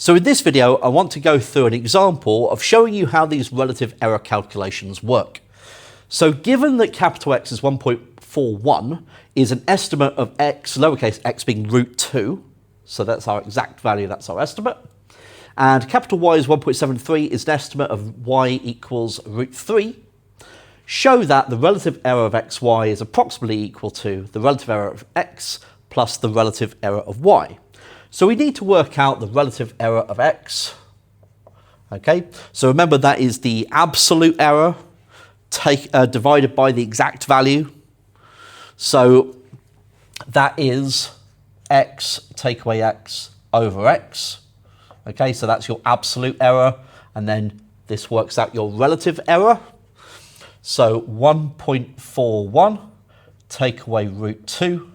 So in this video, I want to go through an example of showing you how these relative error calculations work. So given that capital X is 1.41 is an estimate of x, lowercase x being root 2, so that's our exact value, that's our estimate. And capital Y is 1.73 is an estimate of y equals root 3. Show that the relative error of xy is approximately equal to the relative error of x plus the relative error of y. So we need to work out the relative error of x. Okay, so remember that is the absolute error divided by the exact value. So that is x take away x over x. Okay, so that's your absolute error, and then this works out your relative error. So 1.41 take away root 2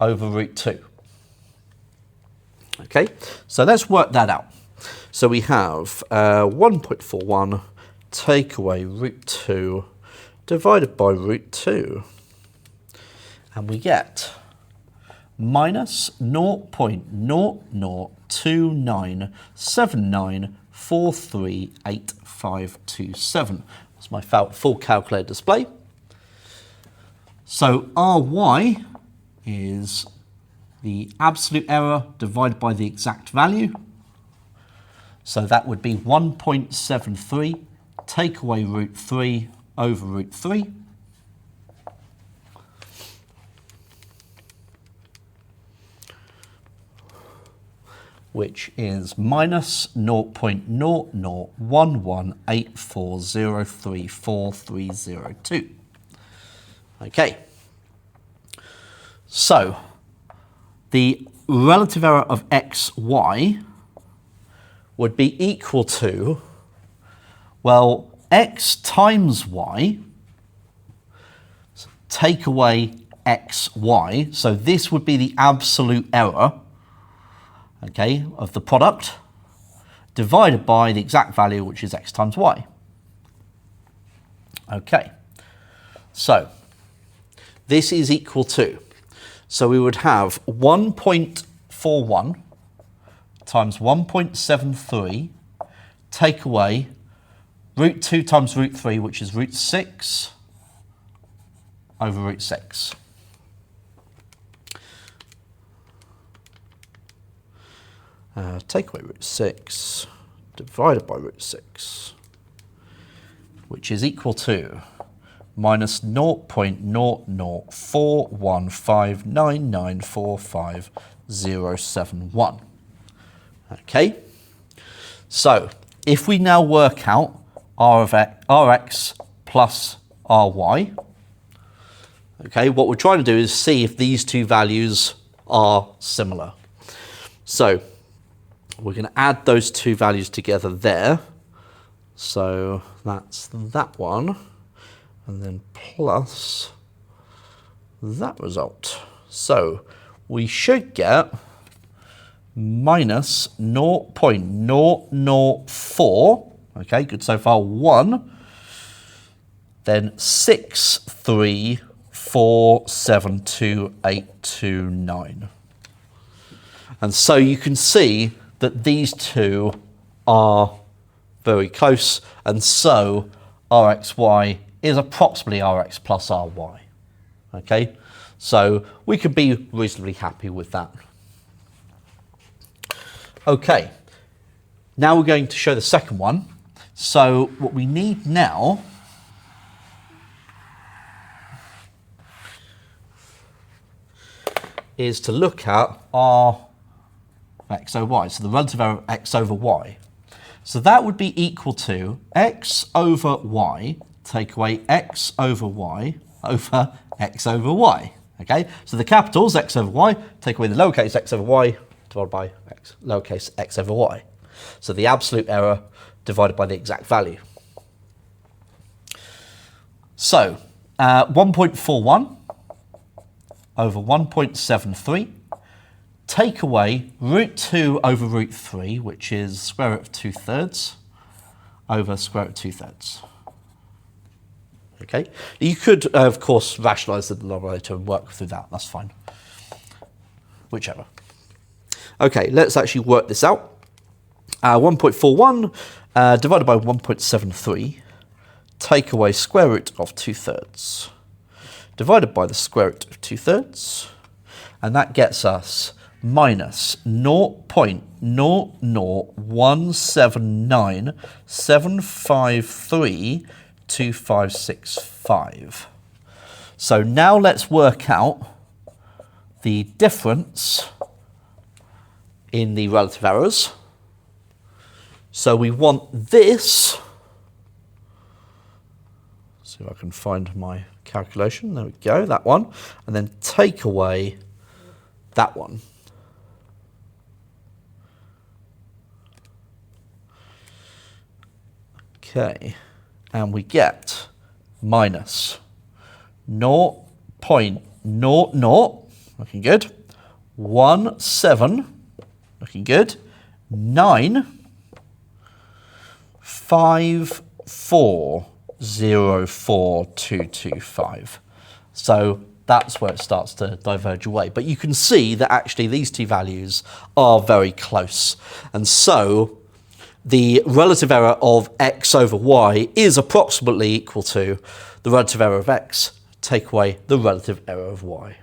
over root 2. Okay, so let's work that out. So we have 1.41 take away root 2 divided by root 2. And we get minus 0.002979438527. That's my full calculator display. So Ry is the absolute error divided by the exact value. So that would be 1.73 take away root 3 over root 3. Which is minus 0.001184034302. Okay. So the relative error of xy would be equal to, well, x times y, take away xy, so this would be the absolute error, okay, of the product, divided by the exact value, which is x times y. Okay, so this is equal to, so we would have 1.41 times 1.73 take away root 2 times root 3, which is root 6 over root 6. Take away root 6 divided by root 6, which is equal to minus 0.004159945,071. Okay, so if we now work out Rx plus Ry, okay, what we're trying to do is see if these two values are similar. So we're going to add those two values together there. So that's that one, and then plus that result. So we should get minus 0.004, okay, good so far, 1, then 6347289. And so you can see that these two are very close, and so Rxy is approximately Rx plus Ry. Okay, so we could be reasonably happy with that. Okay, now we're going to show the second one. So what we need now is to look at our x over y, so the relative error of x over y. So that would be equal to x over y take away x over y over x over y. Okay, so the capitals x over y take away the lowercase x over y divided by x, lowercase x over y. So the absolute error divided by the exact value. So 1.41 over 1.73, take away root 2 over root 3, which is square root of 2/3 over square root of 2/3. Okay, you could, of course, rationalise the denominator and work through that. That's fine. Whichever. Okay, let's actually work this out. 1.41 divided by 1.73, take away square root of 2/3, divided by the square root of 2/3, and that gets us minus 0.0017532565. So now let's work out the difference in the relative errors. So we want this. See if I can find my calculation. There we go, that one. And then take away that one. Okay, and we get minus 0.00, looking good, 17, looking good, 95404,225. So that's where it starts to diverge away. But you can see that actually these two values are very close. And so the relative error of x over y is approximately equal to the relative error of x, take away the relative error of y.